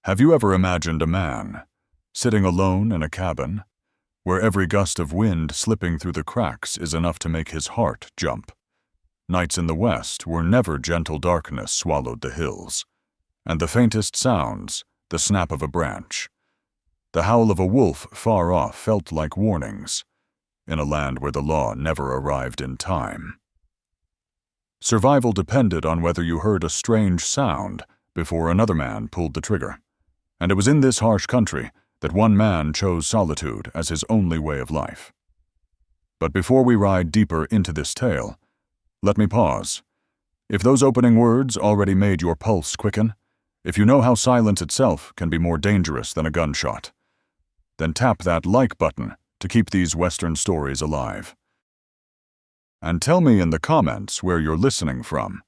Have you ever imagined a man, sitting alone in a cabin, where every gust of wind slipping through the cracks is enough to make his heart jump? Nights in the west where never gentle darkness swallowed the hills, and the faintest sounds, the snap of a branch, the howl of a wolf far off felt like warnings, in a land where the law never arrived in time. Survival depended on whether you heard a strange sound before another man pulled the trigger. And it was in this harsh country that one man chose solitude as his only way of life. But before we ride deeper into this tale, let me pause. If those opening words already made your pulse quicken, if you know how silence itself can be more dangerous than a gunshot, then tap that like button to keep these Western stories alive. And tell me in the comments where you're listening from.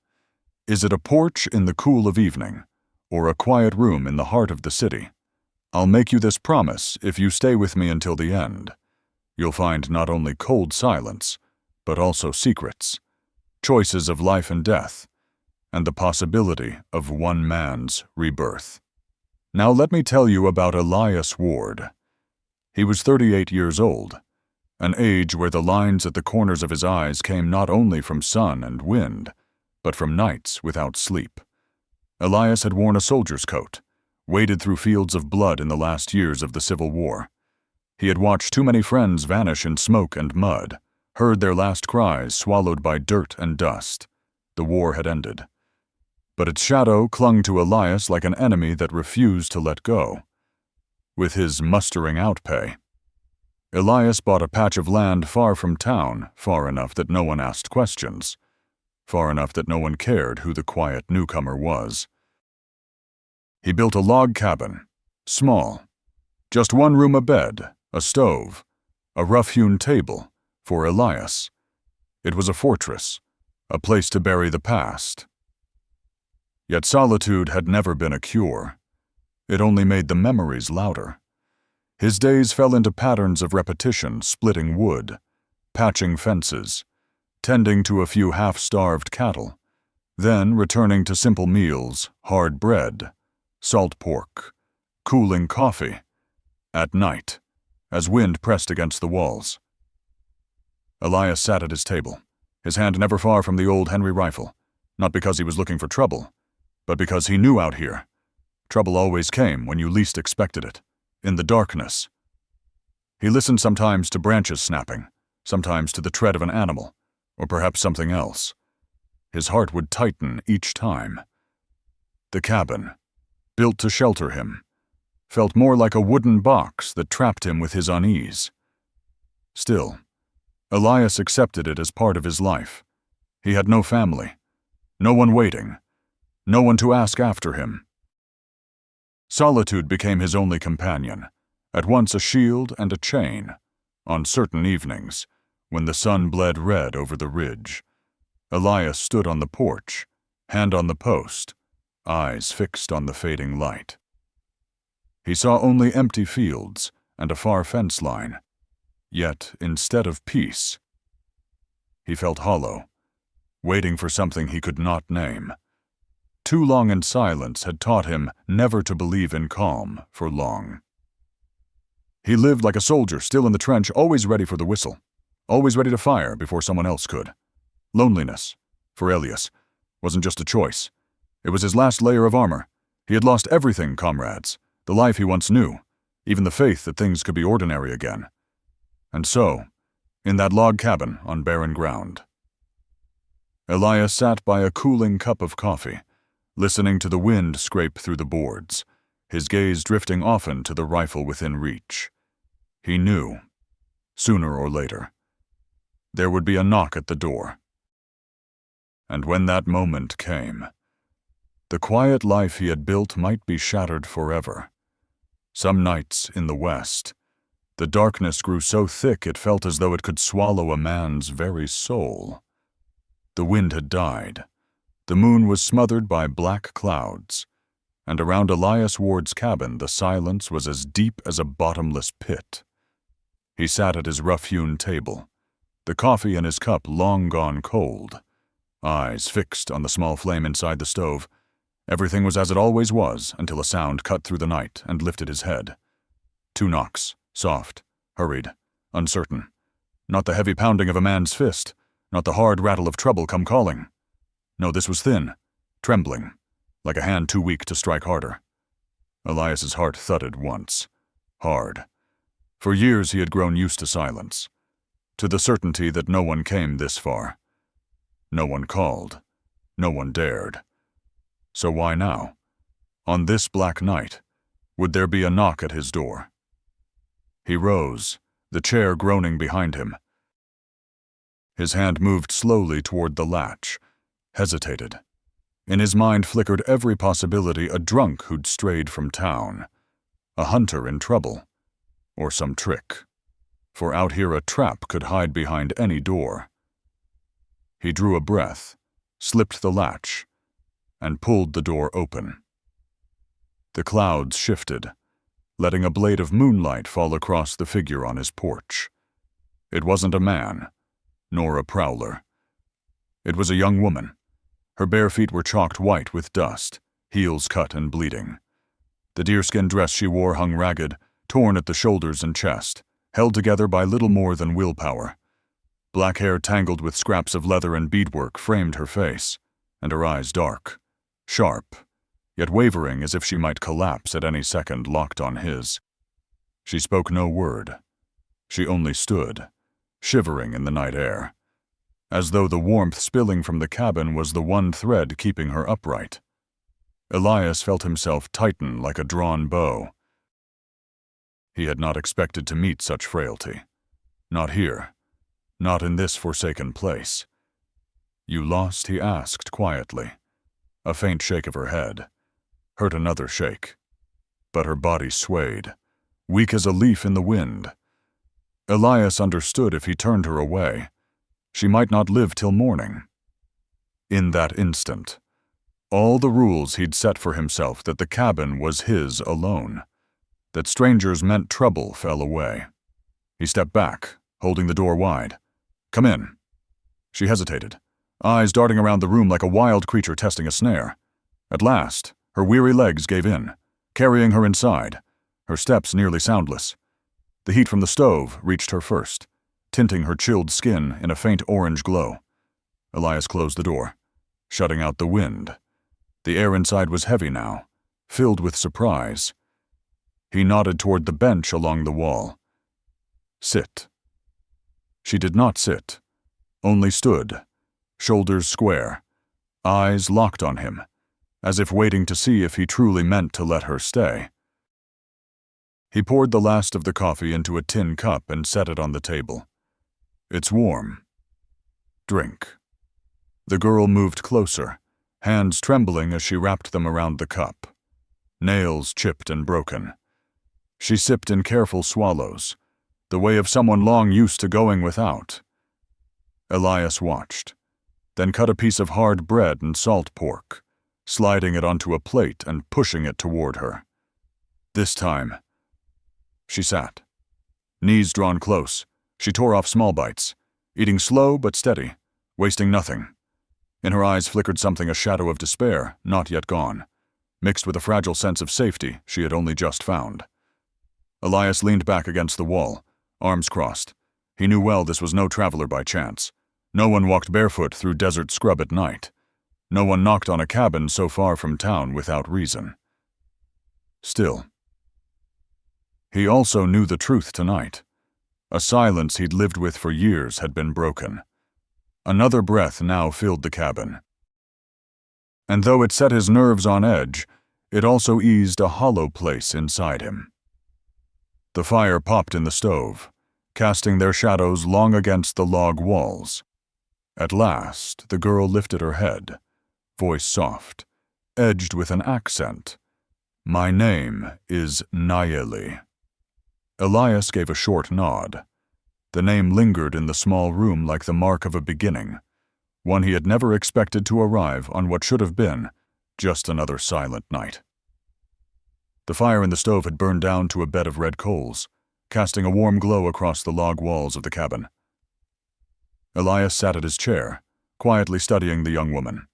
Is it a porch in the cool of evening, or a quiet room in the heart of the city? I'll make you this promise if you stay with me until the end. You'll find not only cold silence, but also secrets, choices of life and death, and the possibility of one man's rebirth. Now let me tell you about Elias Ward. He was 38 years old, an age where the lines at the corners of his eyes came not only from sun and wind, but from nights without sleep. Elias had worn a soldier's coat, waded through fields of blood in the last years of the Civil War. He had watched too many friends vanish in smoke and mud, heard their last cries swallowed by dirt and dust. The war had ended. But its shadow clung to Elias like an enemy that refused to let go. With his mustering out pay, Elias bought a patch of land far from town, far enough that no one asked questions, far enough that no one cared who the quiet newcomer was. He built a log cabin, small, just one room, a bed, a stove, a rough-hewn table, for Elias. It was a fortress, a place to bury the past. Yet solitude had never been a cure. It only made the memories louder. His days fell into patterns of repetition, splitting wood, patching fences, tending to a few half-starved cattle, then returning to simple meals, hard bread, salt pork, cooling coffee, at night, as wind pressed against the walls. Elias sat at his table, his hand never far from the old Henry rifle, not because he was looking for trouble, but because he knew out here, trouble always came when you least expected it, in the darkness. He listened sometimes to branches snapping, sometimes to the tread of an animal, or perhaps something else. His heart would tighten each time. The cabin, built to shelter him, felt more like a wooden box that trapped him with his unease. Still, Elias accepted it as part of his life. He had no family, no one waiting, no one to ask after him. Solitude became his only companion, at once a shield and a chain. On certain evenings, when the sun bled red over the ridge, Elias stood on the porch, hand on the post, eyes fixed on the fading light. He saw only empty fields and a far fence line, yet instead of peace, he felt hollow, waiting for something he could not name. Too long in silence had taught him never to believe in calm for long. He lived like a soldier still in the trench, always ready for the whistle, always ready to fire before someone else could. Loneliness, for Elias, wasn't just a choice. It was his last layer of armor. He had lost everything, comrades, the life he once knew, even the faith that things could be ordinary again. And so, in that log cabin on barren ground, Elias sat by a cooling cup of coffee, listening to the wind scrape through the boards, his gaze drifting often to the rifle within reach. He knew, sooner or later, there would be a knock at the door. And when that moment came, the quiet life he had built might be shattered forever. Some nights in the west, the darkness grew so thick it felt as though it could swallow a man's very soul. The wind had died. The moon was smothered by black clouds, and around Elias Ward's cabin the silence was as deep as a bottomless pit. He sat at his rough-hewn table, the coffee in his cup long gone cold, eyes fixed on the small flame inside the stove, Everything was as it always was until a sound cut through the night and lifted his head. 2 knocks, soft, hurried, uncertain. Not the heavy pounding of a man's fist, not the hard rattle of trouble come calling. No, this was thin, trembling, like a hand too weak to strike harder. Elias's heart thudded once, hard. For years he had grown used to silence, to the certainty that no one came this far. No one called, no one dared. So why now, on this black night, would there be a knock at his door? He rose, the chair groaning behind him. His hand moved slowly toward the latch, hesitated. In his mind flickered every possibility: a drunk who'd strayed from town, a hunter in trouble, or some trick. For out here a trap could hide behind any door. He drew a breath, slipped the latch, and pulled the door open. The clouds shifted, letting a blade of moonlight fall across the figure on his porch. It wasn't a man, nor a prowler. It was a young woman. Her bare feet were chalked white with dust, heels cut and bleeding. The deerskin dress she wore hung ragged, torn at the shoulders and chest, held together by little more than willpower. Black hair tangled with scraps of leather and beadwork framed her face, and her eyes dark, sharp, yet wavering as if she might collapse at any second, locked on his. She spoke no word. She only stood, shivering in the night air, as though the warmth spilling from the cabin was the one thread keeping her upright. Elias felt himself tighten like a drawn bow. He had not expected to meet such frailty. Not here. Not in this forsaken place. "You lost?" he asked quietly. A faint shake of her head. Hurt another shake. But her body swayed, weak as a leaf in the wind. Elias understood if he turned her away, she might not live till morning. In that instant, all the rules he'd set for himself that the cabin was his alone, that strangers meant trouble, fell away. He stepped back, holding the door wide. "Come in." She hesitated, eyes darting around the room like a wild creature testing a snare. At last, her weary legs gave in, carrying her inside, her steps nearly soundless. The heat from the stove reached her first, tinting her chilled skin in a faint orange glow. Elias closed the door, shutting out the wind. The air inside was heavy now, filled with surprise. He nodded toward the bench along the wall. "Sit." She did not sit, only stood, shoulders square, eyes locked on him, as if waiting to see if he truly meant to let her stay. He poured the last of the coffee into a tin cup and set it on the table. "It's warm. Drink." The girl moved closer, hands trembling as she wrapped them around the cup, nails chipped and broken. She sipped in careful swallows, the way of someone long used to going without. Elias watched, then cut a piece of hard bread and salt pork, sliding it onto a plate and pushing it toward her. This time, she sat, knees drawn close. She tore off small bites, eating slow but steady, wasting nothing. In her eyes flickered something, a shadow of despair, not yet gone, mixed with a fragile sense of safety she had only just found. Elias leaned back against the wall, arms crossed. He knew well this was no traveler by chance. No one walked barefoot through desert scrub at night. No one knocked on a cabin so far from town without reason. Still, he also knew the truth tonight. A silence he'd lived with for years had been broken. Another breath now filled the cabin. And though it set his nerves on edge, it also eased a hollow place inside him. The fire popped in the stove, casting their shadows long against the log walls. At last, the girl lifted her head, voice soft, edged with an accent. "My name is Nayeli." Elias gave a short nod. The name lingered in the small room like the mark of a beginning, one he had never expected to arrive on what should have been just another silent night. The fire in the stove had burned down to a bed of red coals, casting a warm glow across the log walls of the cabin. Elias sat at his chair, quietly studying the young woman.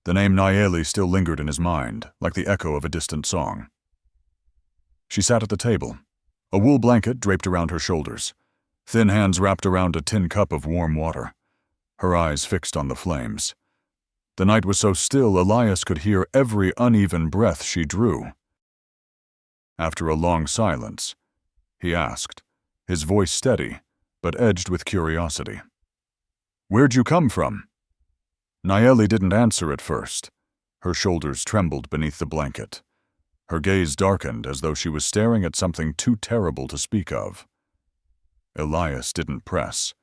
The name Nayeli still lingered in his mind, like the echo of a distant song. She sat at the table, a wool blanket draped around her shoulders, thin hands wrapped around a tin cup of warm water, her eyes fixed on the flames. The night was so still Elias could hear every uneven breath she drew. After a long silence, he asked, his voice steady, but edged with curiosity. "Where'd you come from?" Nayeli didn't answer at first. Her shoulders trembled beneath the blanket. Her gaze darkened as though she was staring at something too terrible to speak of. Elias didn't press.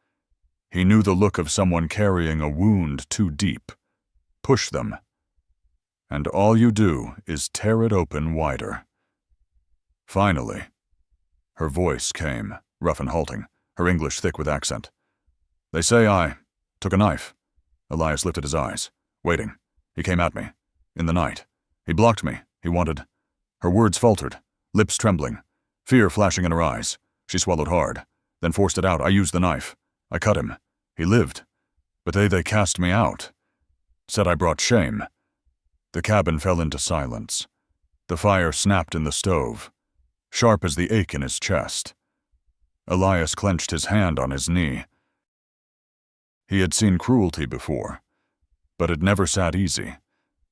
He knew the look of someone carrying a wound too deep. Push them. And all you do is tear it open wider. Finally, her voice came, rough and halting, her English thick with accent. "They say I took a knife." Elias lifted his eyes, waiting. He came at me. In the night. He blocked me. He wanted... Her words faltered, lips trembling, fear flashing in her eyes. She swallowed hard, then forced it out. "I used the knife. I cut him. He lived. But they cast me out. Said I brought shame." The cabin fell into silence. The fire snapped in the stove, sharp as the ache in his chest. Elias clenched his hand on his knee. He had seen cruelty before, but it never sat easy,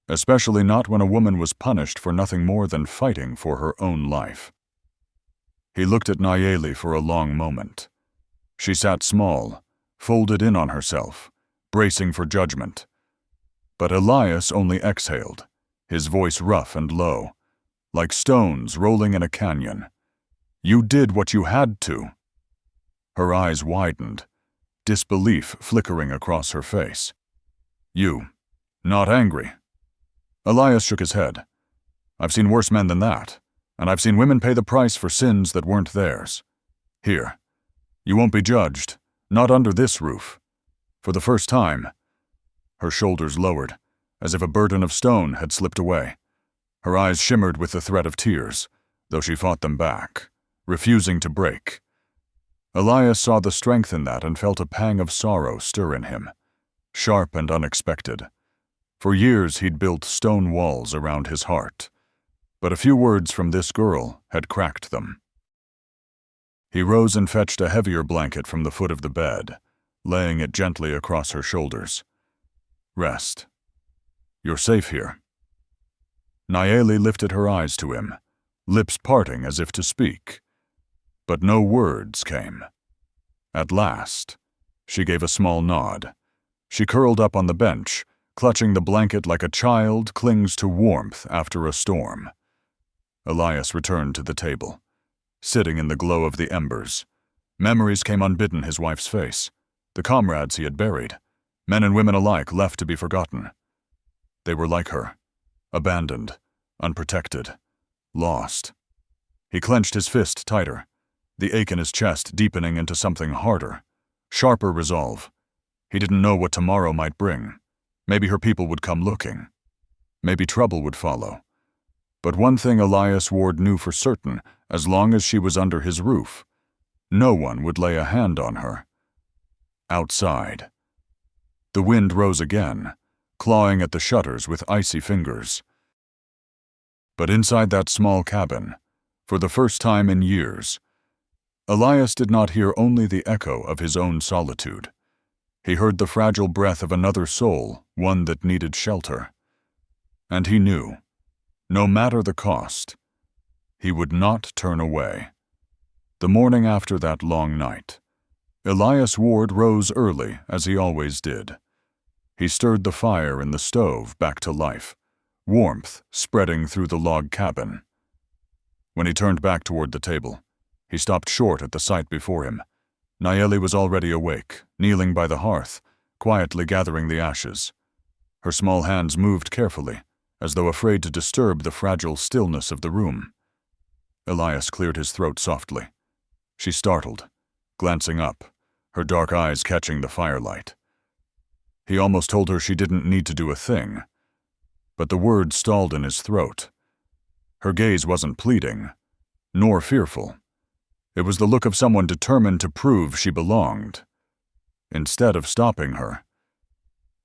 especially not when a woman was punished for nothing more than fighting for her own life. He looked at Nayeli for a long moment. She sat small, folded in on herself, bracing for judgment. But Elias only exhaled, his voice rough and low, like stones rolling in a canyon. "You did what you had to." Her eyes widened, disbelief flickering across her face. "You, not angry?" Elias shook his head. "I've seen worse men than that, and I've seen women pay the price for sins that weren't theirs. Here, you won't be judged, not under this roof. For the first time." Her shoulders lowered, as if a burden of stone had slipped away. Her eyes shimmered with the threat of tears, though she fought them back, refusing to break. Elias saw the strength in that and felt a pang of sorrow stir in him, sharp and unexpected. For years he'd built stone walls around his heart, but a few words from this girl had cracked them. He rose and fetched a heavier blanket from the foot of the bed, laying it gently across her shoulders. "Rest. You're safe here." Nayeli lifted her eyes to him, lips parting as if to speak. But no words came. At last, she gave a small nod. She curled up on the bench, clutching the blanket like a child clings to warmth after a storm. Elias returned to the table, sitting in the glow of the embers. Memories came unbidden his wife's face, the comrades he had buried, men and women alike left to be forgotten. They were like her, abandoned, unprotected, lost. He clenched his fist tighter, the ache in his chest deepening into something harder, sharper resolve. He didn't know what tomorrow might bring. Maybe her people would come looking. Maybe trouble would follow. But one thing Elias Ward knew for certain, as long as she was under his roof, no one would lay a hand on her. Outside. The wind rose again, clawing at the shutters with icy fingers. But inside that small cabin, for the first time in years, Elias did not hear only the echo of his own solitude. He heard the fragile breath of another soul, one that needed shelter. And he knew, no matter the cost, he would not turn away. The morning after that long night, Elias Ward rose early, as he always did. He stirred the fire in the stove back to life, warmth spreading through the log cabin. When he turned back toward the table, he stopped short at the sight before him. Nayeli was already awake, kneeling by the hearth, quietly gathering the ashes. Her small hands moved carefully, as though afraid to disturb the fragile stillness of the room. Elias cleared his throat softly. She startled, glancing up, her dark eyes catching the firelight. He almost told her she didn't need to do a thing, but the words stalled in his throat. Her gaze wasn't pleading, nor fearful. It was the look of someone determined to prove she belonged. Instead of stopping her,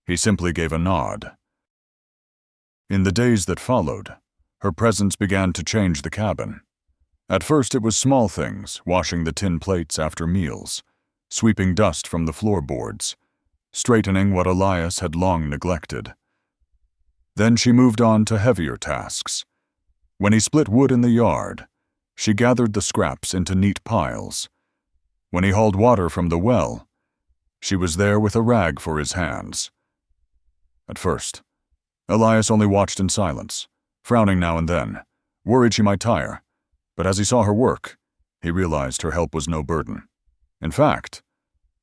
he simply gave a nod. In the days that followed, her presence began to change the cabin. At first it was small things, washing the tin plates after meals, sweeping dust from the floorboards, straightening what Elias had long neglected. Then she moved on to heavier tasks. When he split wood in the yard, she gathered the scraps into neat piles. When he hauled water from the well, she was there with a rag for his hands. At first, Elias only watched in silence, frowning now and then, worried she might tire, but as he saw her work, he realized her help was no burden. In fact,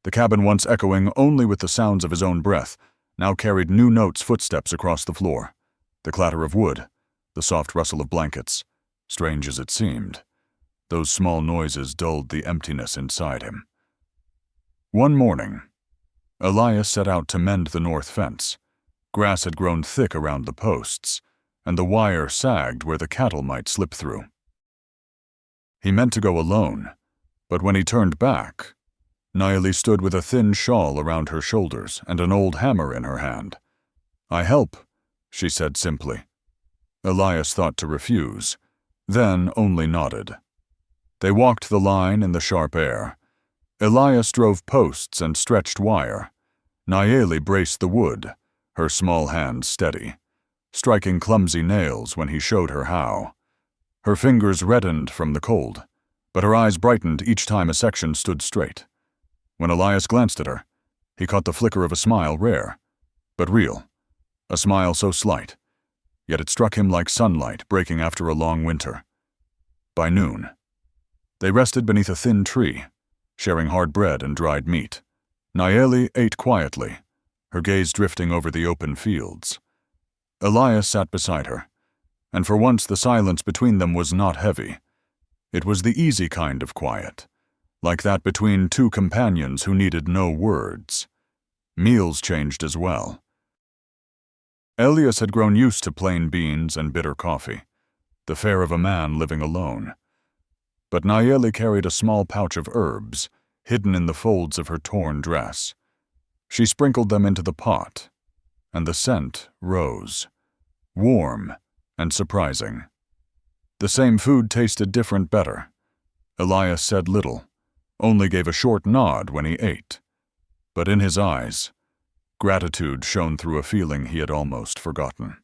the cabin once echoing only with the sounds of his own breath now carried new notes, footsteps across the floor, the clatter of wood, the soft rustle of blankets. Strange as it seemed, those small noises dulled the emptiness inside him. One morning, Elias set out to mend the north fence. Grass had grown thick around the posts, and the wire sagged where the cattle might slip through. He meant to go alone, but when he turned back, Nayeli stood with a thin shawl around her shoulders and an old hammer in her hand. "I help," she said simply. Elias thought to refuse, then only nodded. They walked the line in the sharp air. Elias drove posts and stretched wire. Nayeli braced the wood, her small hands steady, striking clumsy nails when he showed her how. Her fingers reddened from the cold, but her eyes brightened each time a section stood straight. When Elias glanced at her, he caught the flicker of a smile, rare, but real, a smile so slight, yet it struck him like sunlight breaking after a long winter. By noon, they rested beneath a thin tree, sharing hard bread and dried meat. Nayeli ate quietly, her gaze drifting over the open fields. Elias sat beside her, and for once the silence between them was not heavy. It was the easy kind of quiet, like that between two companions who needed no words. Meals changed as well. Elias had grown used to plain beans and bitter coffee, the fare of a man living alone. But Nayeli carried a small pouch of herbs, hidden in the folds of her torn dress. She sprinkled them into the pot, and the scent rose, warm and surprising. The same food tasted different better. Elias said little, only gave a short nod when he ate. But in his eyes, gratitude shone through a feeling he had almost forgotten.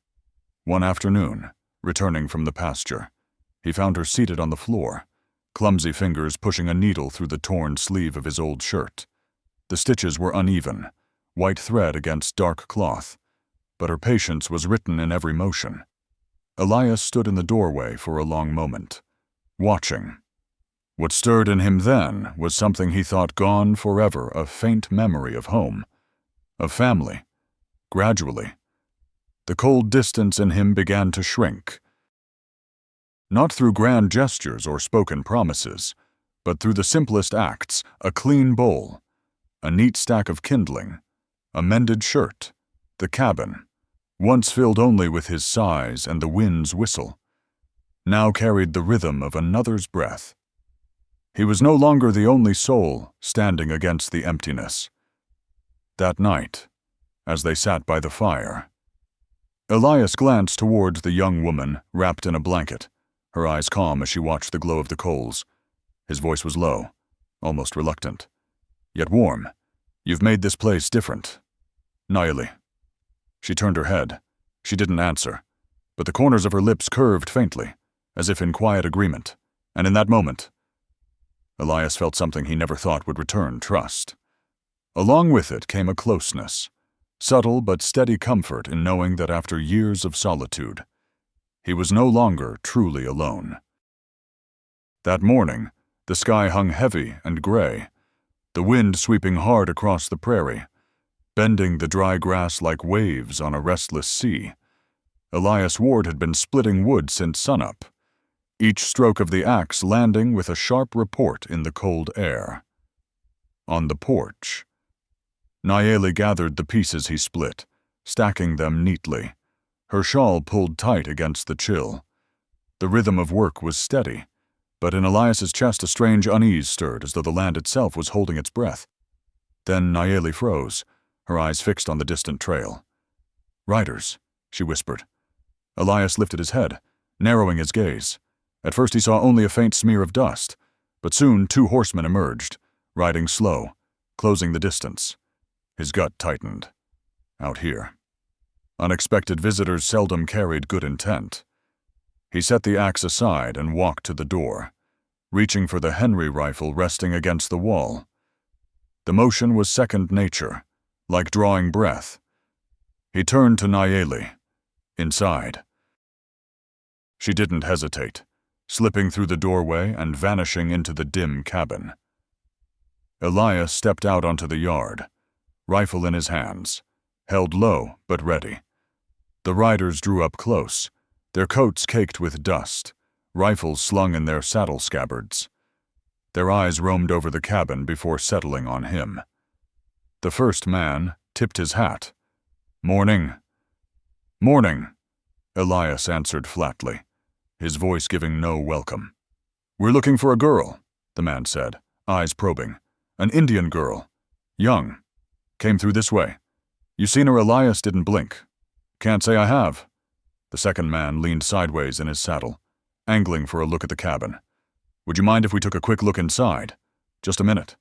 One afternoon, returning from the pasture, he found her seated on the floor, clumsy fingers pushing a needle through the torn sleeve of his old shirt. The stitches were uneven, white thread against dark cloth, but her patience was written in every motion. Elias stood in the doorway for a long moment, watching. What stirred in him then was something he thought gone forever, a faint memory of home, of family. Gradually, the cold distance in him began to shrink. Not through grand gestures or spoken promises, but through the simplest acts: a clean bowl, a neat stack of kindling, a mended shirt, the cabin, once filled only with his sighs and the wind's whistle, now carried the rhythm of another's breath. He was no longer the only soul standing against the emptiness. That night, as they sat by the fire, Elias glanced towards the young woman wrapped in a blanket, her eyes calm as she watched the glow of the coals. His voice was low, almost reluctant, yet warm. "You've made this place different, Nayeli." She turned her head. She didn't answer, but the corners of her lips curved faintly, as if in quiet agreement, and in that moment, Elias felt something he never thought would return: trust. Along with it came a closeness, subtle but steady comfort in knowing that after years of solitude, he was no longer truly alone. That morning, the sky hung heavy and gray, the wind sweeping hard across the prairie, bending the dry grass like waves on a restless sea. Elias Ward had been splitting wood since sunup, each stroke of the axe landing with a sharp report in the cold air. On the porch, Nayeli gathered the pieces he split, stacking them neatly, her shawl pulled tight against the chill. The rhythm of work was steady, but in Elias's chest a strange unease stirred, as though the land itself was holding its breath. Then Nayeli froze, her eyes fixed on the distant trail. "Riders," she whispered. Elias lifted his head, narrowing his gaze. At first he saw only a faint smear of dust, but soon 2 horsemen emerged, riding slow, closing the distance. His gut tightened. Out here. Unexpected visitors seldom carried good intent. He set the axe aside and walked to the door, reaching for the Henry rifle resting against the wall. The motion was second nature, like drawing breath. He turned to Nayeli, inside. She didn't hesitate, slipping through the doorway and vanishing into the dim cabin. Elias stepped out onto the yard, rifle in his hands, held low but ready. The riders drew up close, their coats caked with dust, rifles slung in their saddle scabbards. Their eyes roamed over the cabin before settling on him. The first man tipped his hat. "Morning." "Morning," Elias answered flatly, his voice giving no welcome. "We're looking for a girl," the man said, eyes probing. "An Indian girl. Young. Came through this way. You seen her?" Elias didn't blink. "Can't say I have." The second man leaned sideways in his saddle, angling for a look at the cabin. "Would you mind if we took a quick look inside? Just a minute."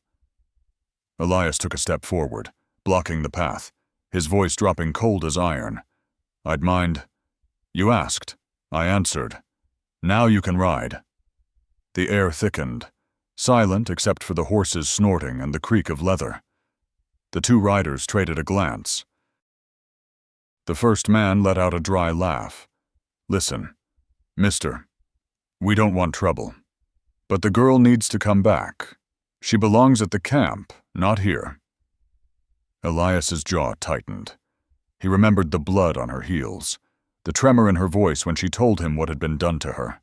Elias took a step forward, blocking the path, his voice dropping cold as iron. "I'd mind." "You asked. I answered. Now you can ride." The air thickened, silent except for the horses snorting and the creak of leather. The 2 riders traded a glance. The first man let out a dry laugh. "Listen, mister, we don't want trouble. But the girl needs to come back. She belongs at the camp, not here." Elias's jaw tightened. He remembered the blood on her heels, the tremor in her voice when she told him what had been done to her.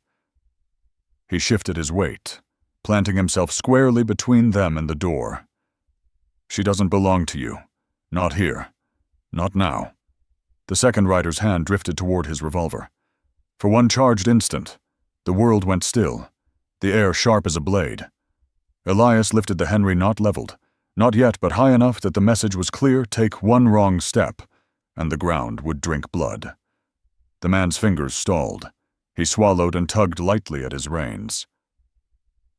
He shifted his weight, planting himself squarely between them and the door. "She doesn't belong to you. Not here. Not now." The second rider's hand drifted toward his revolver. For one charged instant, the world went still, the air sharp as a blade. Elias lifted the Henry not leveled, not yet but high enough that the message was clear: take one wrong step, and the ground would drink blood. The man's fingers stalled. He swallowed and tugged lightly at his reins.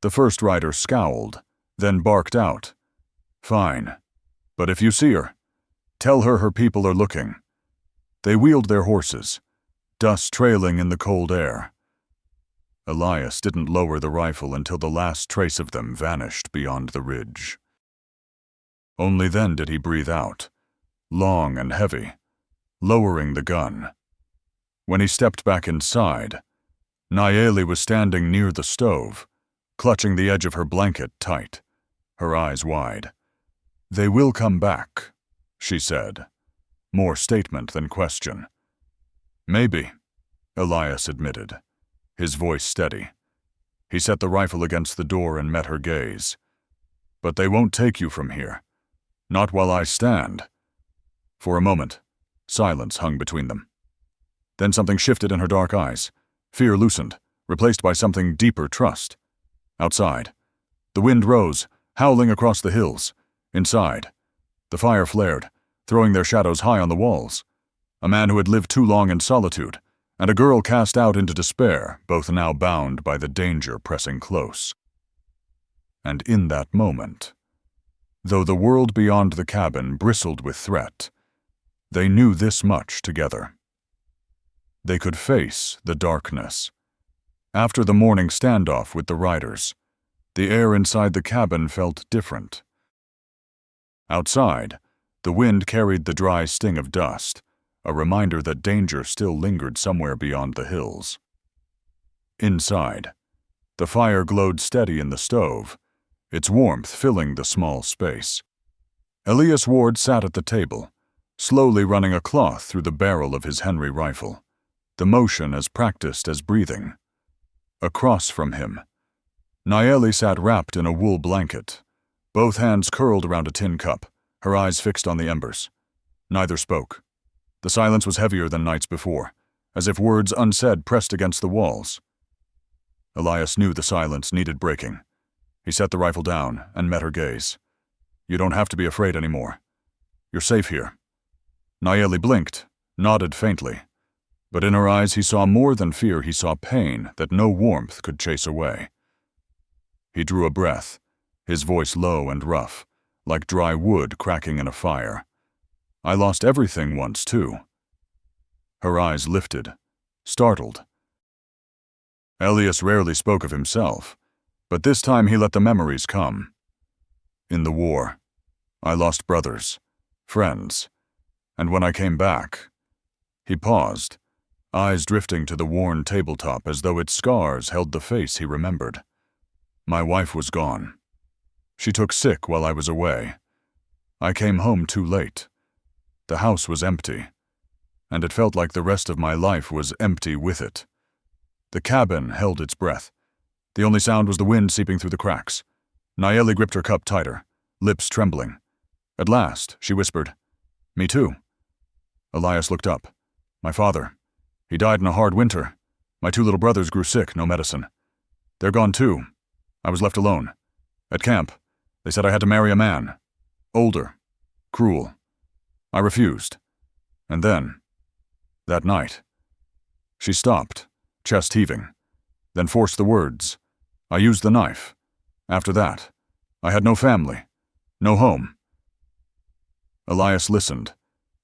The first rider scowled, then barked out, "Fine, but if you see her, tell her her people are looking." They wheeled their horses, dust trailing in the cold air. Elias didn't lower the rifle until the last trace of them vanished beyond the ridge. Only then did he breathe out, long and heavy, lowering the gun. When he stepped back inside, Nayeli was standing near the stove, clutching the edge of her blanket tight, her eyes wide. "They will come back," she said, more statement than question. "Maybe," Elias admitted, his voice steady. He set the rifle against the door and met her gaze. "But they won't take you from here. Not while I stand." For a moment, silence hung between them. Then something shifted in her dark eyes. Fear loosened, replaced by something deeper: trust. Outside, the wind rose, howling across the hills. Inside, the fire flared, throwing their shadows high on the walls. A man who had lived too long in solitude, and a girl cast out into despair, both now bound by the danger pressing close. And in that moment, though the world beyond the cabin bristled with threat, they knew this much together. They could face the darkness. After the morning standoff with the riders, the air inside the cabin felt different. Outside, the wind carried the dry sting of dust, a reminder that danger still lingered somewhere beyond the hills. Inside, the fire glowed steady in the stove, its warmth filling the small space. Elias Ward sat at the table, slowly running a cloth through the barrel of his Henry rifle, the motion as practiced as breathing. Across from him, Nayeli sat wrapped in a wool blanket, both hands curled around a tin cup, her eyes fixed on the embers. Neither spoke. The silence was heavier than nights before, as if words unsaid pressed against the walls. Elias knew the silence needed breaking. He set the rifle down and met her gaze. "You don't have to be afraid anymore. You're safe here." Nayeli blinked, nodded faintly. But in her eyes he saw more than fear, he saw pain that no warmth could chase away. He drew a breath, his voice low and rough, like dry wood cracking in a fire. I lost everything once, too. Her eyes lifted, startled. Elias rarely spoke of himself, but this time he let the memories come. In the war, I lost brothers, friends, and when I came back, he paused, eyes drifting to the worn tabletop as though its scars held the face he remembered. My wife was gone. She took sick while I was away. I came home too late. The house was empty, and it felt like the rest of my life was empty with it. The cabin held its breath. The only sound was the wind seeping through the cracks. Nayeli gripped her cup tighter, lips trembling. At last, she whispered, "Me too." Elias looked up. "My father. He died in a hard winter. My 2 little brothers grew sick, no medicine. They're gone too. I was left alone. At camp, they said I had to marry a man. Older. Cruel. I refused. And then, that night." She stopped, chest heaving, then forced the words. "I used the knife. After that, I had no family, no home." Elias listened,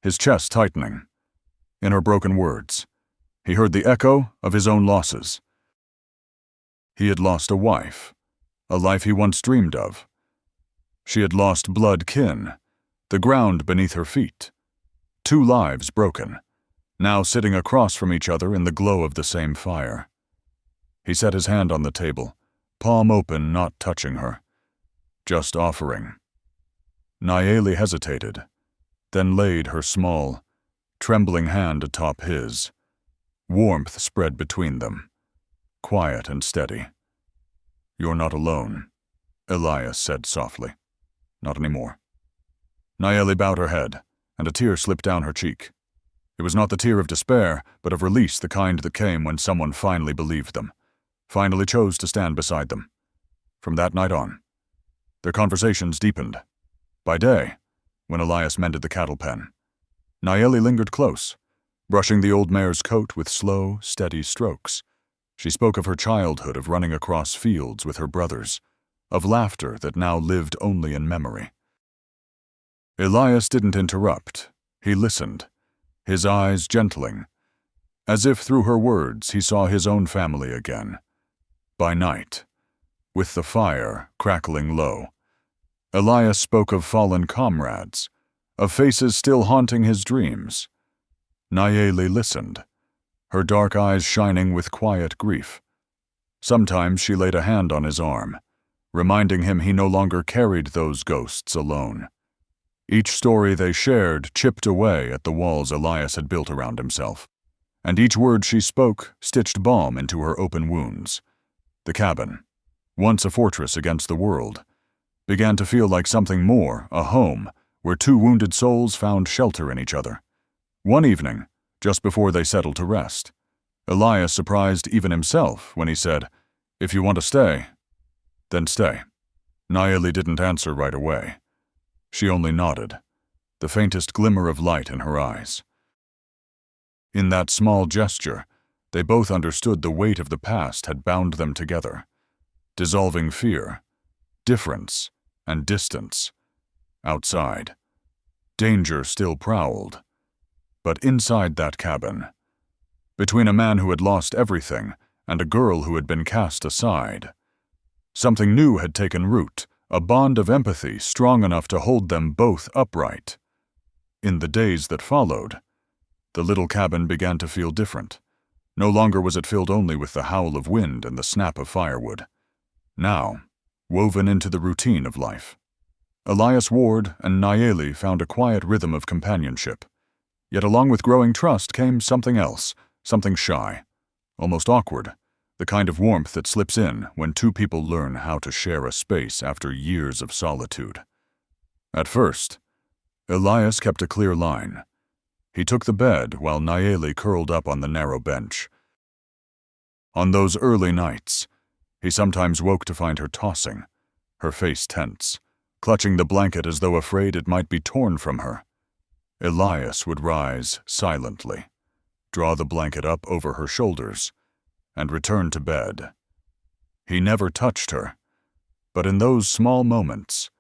his chest tightening. In her broken words, he heard the echo of his own losses. He had lost a wife, a life he once dreamed of. She had lost blood kin, the ground beneath her feet. 2 lives broken, now sitting across from each other in the glow of the same fire. He set his hand on the table, palm open, not touching her, just offering. Nayeli hesitated, then laid her small, trembling hand atop his. Warmth spread between them, quiet and steady. "You're not alone," Elias said softly. "Not anymore." Nayeli bowed her head, and a tear slipped down her cheek. It was not the tear of despair, but of release, the kind that came when someone finally believed them, finally chose to stand beside them. From that night on, their conversations deepened. By day, when Elias mended the cattle pen, Nayeli lingered close, brushing the old mare's coat with slow, steady strokes. She spoke of her childhood, of running across fields with her brothers, of laughter that now lived only in memory. Elias didn't interrupt. He listened, his eyes gentling, as if through her words he saw his own family again. By night, with the fire crackling low, Elias spoke of fallen comrades, of faces still haunting his dreams. Nayeli listened, her dark eyes shining with quiet grief. Sometimes she laid a hand on his arm, reminding him he no longer carried those ghosts alone. Each story they shared chipped away at the walls Elias had built around himself, and each word she spoke stitched balm into her open wounds. The cabin, once a fortress against the world, began to feel like something more, a home, where 2 wounded souls found shelter in each other. One evening, just before they settled to rest, Elias surprised even himself when he said, "If you want to stay, then stay." Nayeli didn't answer right away. She only nodded, the faintest glimmer of light in her eyes. In that small gesture, they both understood the weight of the past had bound them together, dissolving fear, difference, and distance. Outside, danger still prowled. But inside that cabin, between a man who had lost everything and a girl who had been cast aside, something new had taken root, a bond of empathy strong enough to hold them both upright. In the days that followed, the little cabin began to feel different. No longer was it filled only with the howl of wind and the snap of firewood. Now, woven into the routine of life, Elias Ward and Nayeli found a quiet rhythm of companionship. Yet along with growing trust came something else, something shy, almost awkward, the kind of warmth that slips in when 2 people learn how to share a space after years of solitude. At first, Elias kept a clear line. He took the bed while Nayeli curled up on the narrow bench. On those early nights, he sometimes woke to find her tossing, her face tense, clutching the blanket as though afraid it might be torn from her. Elias would rise silently, draw the blanket up over her shoulders, and return to bed. He never touched her, but in those small moments,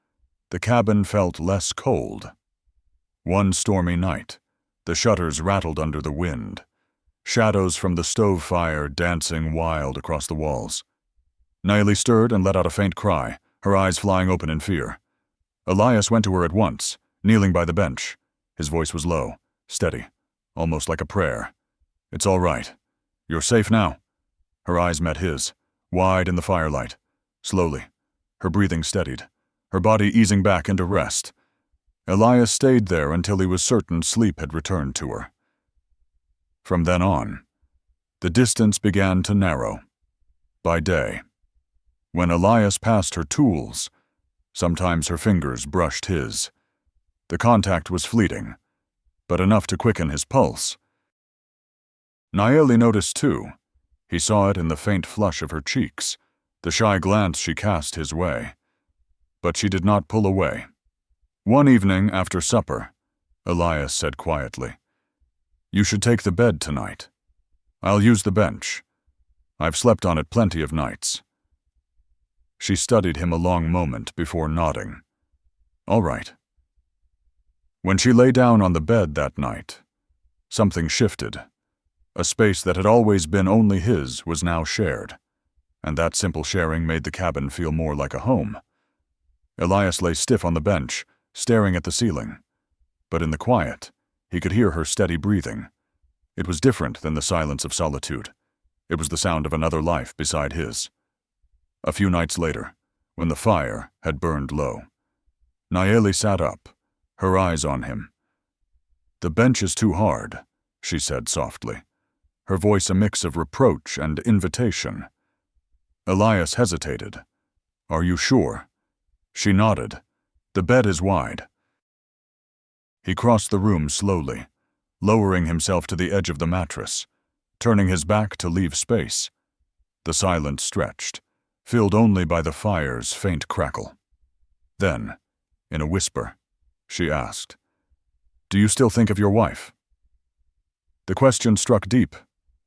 the cabin felt less cold. One stormy night, the shutters rattled under the wind, shadows from the stove fire dancing wild across the walls. Nayeli stirred and let out a faint cry, her eyes flying open in fear. Elias went to her at once, kneeling by the bench. His voice was low, steady, almost like a prayer. "It's all right. You're safe now." Her eyes met his, wide in the firelight. Slowly, her breathing steadied, her body easing back into rest. Elias stayed there until he was certain sleep had returned to her. From then on, the distance began to narrow. By day, when Elias passed her tools, sometimes her fingers brushed his. The contact was fleeting, but enough to quicken his pulse. Nayeli noticed too. He saw it in the faint flush of her cheeks, the shy glance she cast his way. But she did not pull away. One evening after supper, Elias said quietly, "You should take the bed tonight. I'll use the bench. I've slept on it plenty of nights." She studied him a long moment before nodding. "All right." When she lay down on the bed that night, something shifted. A space that had always been only his was now shared, and that simple sharing made the cabin feel more like a home. Elias lay stiff on the bench, staring at the ceiling. But in the quiet, he could hear her steady breathing. It was different than the silence of solitude. It was the sound of another life beside his. A few nights later, when the fire had burned low, Nayeli sat up, her eyes on him. "The bench is too hard," she said softly, her voice a mix of reproach and invitation. Elias hesitated. "Are you sure?" She nodded. "The bed is wide." He crossed the room slowly, lowering himself to the edge of the mattress, turning his back to leave space. The silence stretched, filled only by the fire's faint crackle. Then, in a whisper, she asked, "Do you still think of your wife?" The question struck deep.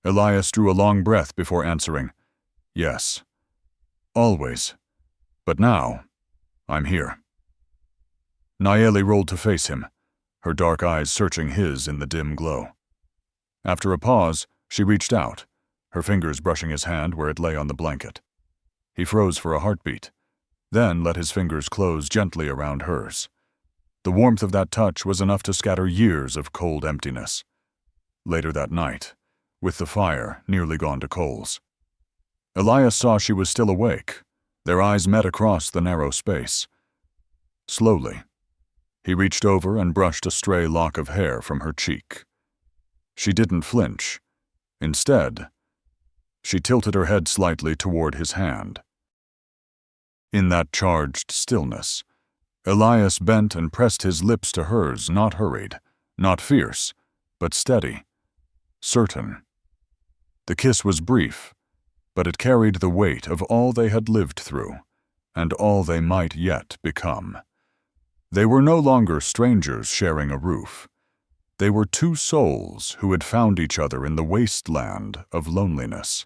Elias drew a long breath before answering, "Yes. Always. But now, I'm here." Nayeli rolled to face him, her dark eyes searching his in the dim glow. After a pause, she reached out, her fingers brushing his hand where it lay on the blanket. He froze for a heartbeat, then let his fingers close gently around hers. The warmth of that touch was enough to scatter years of cold emptiness. Later that night, with the fire nearly gone to coals, Elias saw she was still awake. Their eyes met across the narrow space. Slowly, he reached over and brushed a stray lock of hair from her cheek. She didn't flinch. Instead, she tilted her head slightly toward his hand. In that charged stillness, Elias bent and pressed his lips to hers, not hurried, not fierce, but steady, certain. The kiss was brief, but it carried the weight of all they had lived through, and all they might yet become. They were no longer strangers sharing a roof. They were two souls who had found each other in the wasteland of loneliness.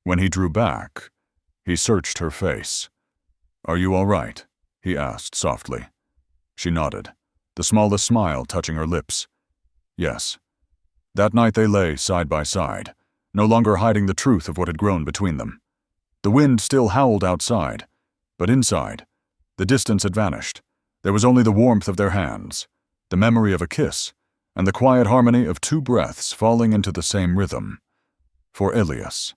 When he drew back, he searched her face. "Are you all right?" he asked softly. She nodded, the smallest smile touching her lips. "Yes." That night they lay side by side, no longer hiding the truth of what had grown between them. The wind still howled outside, but inside, the distance had vanished. There was only the warmth of their hands, the memory of a kiss, and the quiet harmony of two breaths falling into the same rhythm. For Elias,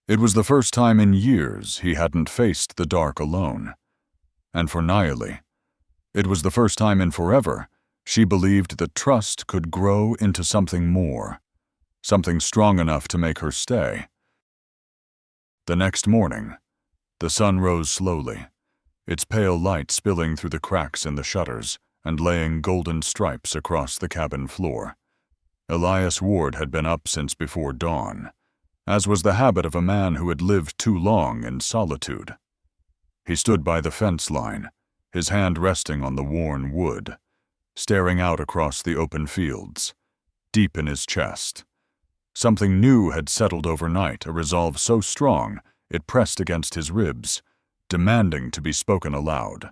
it was the first time in years he hadn't faced the dark alone. And for Nayeli, it was the first time in forever she believed that trust could grow into something more, something strong enough to make her stay. The next morning, the sun rose slowly, its pale light spilling through the cracks in the shutters and laying golden stripes across the cabin floor. Elias Ward had been up since before dawn, as was the habit of a man who had lived too long in solitude. He stood by the fence line, his hand resting on the worn wood, staring out across the open fields. deep in his chest. Something new had settled overnight, a resolve so strong it pressed against his ribs, demanding to be spoken aloud.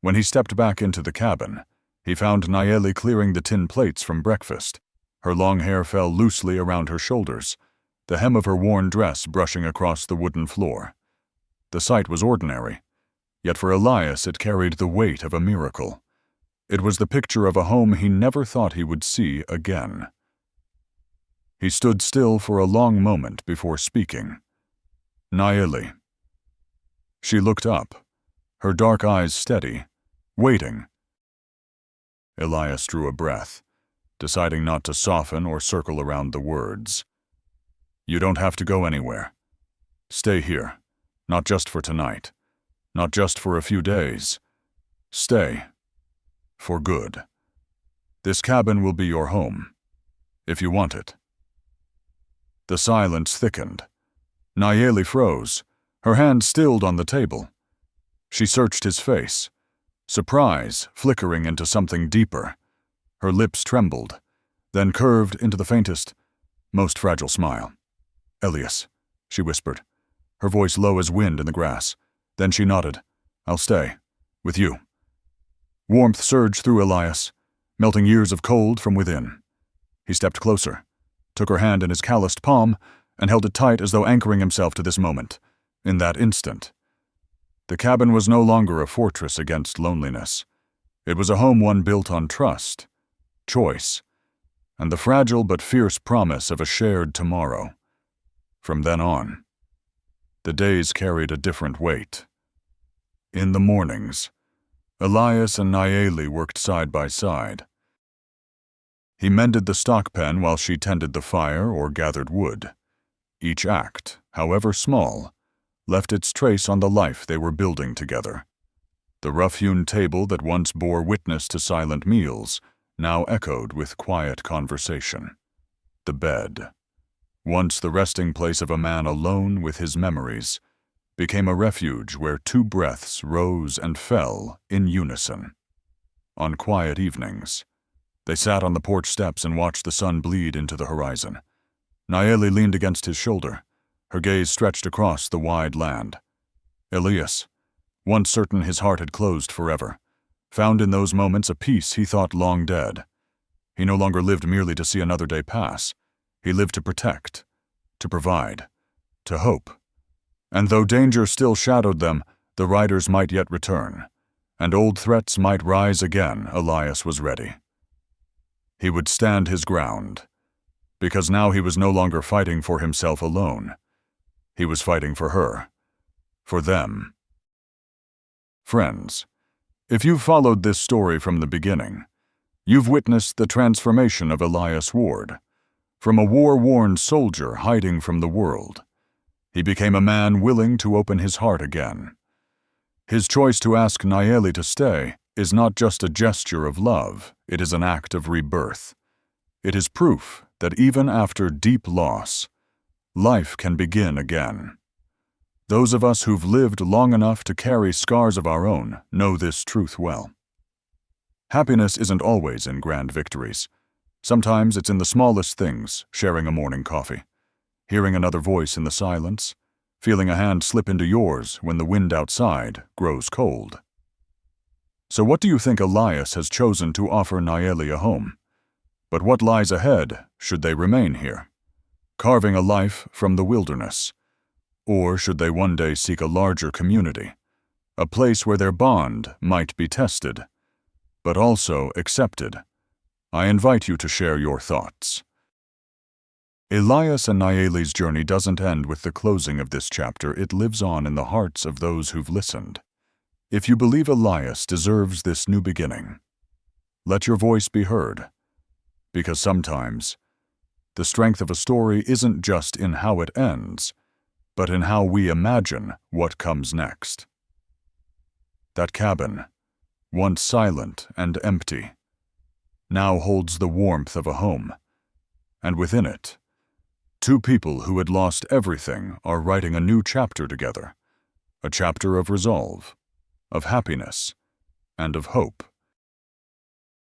When he stepped back into the cabin, he found Nayeli clearing the tin plates from breakfast. Her long hair fell loosely around her shoulders, the hem of her worn dress brushing across the wooden floor. The sight was ordinary, yet for Elias it carried the weight of a miracle. It was the picture of a home he never thought he would see again. He stood still for a long moment before speaking. "Nayeli." She looked up, her dark eyes steady, waiting. Elias drew a breath, deciding not to soften or circle around the words. "You don't have to go anywhere. Stay here, not just for tonight, not just for a few days. Stay. For good. This cabin will be your home, if you want it." The silence thickened. Nayeli froze, her hand stilled on the table. She searched his face, surprise flickering into something deeper. Her lips trembled, then curved into the faintest, most fragile smile. "Elias," she whispered, her voice low as wind in the grass. Then she nodded. "I'll stay. With you." Warmth surged through Elias, melting years of cold from within. He stepped closer, took her hand in his calloused palm, and held it tight as though anchoring himself to this moment. In that instant, the cabin was no longer a fortress against loneliness. It was a home one built on trust, choice, and the fragile but fierce promise of a shared tomorrow. From then on, the days carried a different weight. In the mornings, Elias and Nayeli worked side by side. He mended the stock pen while she tended the fire or gathered wood. Each act, however small, left its trace on the life they were building together. The rough-hewn table that once bore witness to silent meals now echoed with quiet conversation. The bed, once the resting place of a man alone with his memories, became a refuge where two breaths rose and fell in unison. On quiet evenings, they sat on the porch steps and watched the sun bleed into the horizon. Nayeli leaned against his shoulder, her gaze stretched across the wide land. Elias, once certain his heart had closed forever, found in those moments a peace he thought long dead. He no longer lived merely to see another day pass. He lived to protect, to provide, to hope. And though danger still shadowed them, the riders might yet return, and old threats might rise again. Elias was ready. He would stand his ground, because now he was no longer fighting for himself alone. He was fighting for her, for them. Friends, if you've followed this story from the beginning, you've witnessed the transformation of Elias Ward. From a war-worn soldier hiding from the world, he became a man willing to open his heart again. His choice to ask Nayeli to stay is not just a gesture of love, it is an act of rebirth. It is proof that even after deep loss, life can begin again. Those of us who've lived long enough to carry scars of our own know this truth well. Happiness isn't always in grand victories. Sometimes it's in the smallest things, sharing a morning coffee, hearing another voice in the silence, feeling a hand slip into yours when the wind outside grows cold. So what do you think Elias has chosen to offer Nayeli a home? But what lies ahead should they remain here, carving a life from the wilderness? Or should they one day seek a larger community, a place where their bond might be tested, but also accepted? I invite you to share your thoughts. Elias and Nayeli's journey doesn't end with the closing of this chapter. It lives on in the hearts of those who've listened. If you believe Elias deserves this new beginning, let your voice be heard, because sometimes the strength of a story isn't just in how it ends, but in how we imagine what comes next. That cabin, once silent and empty, now holds the warmth of a home, and within it, two people who had lost everything are writing a new chapter together, a chapter of resolve, of happiness, and of hope.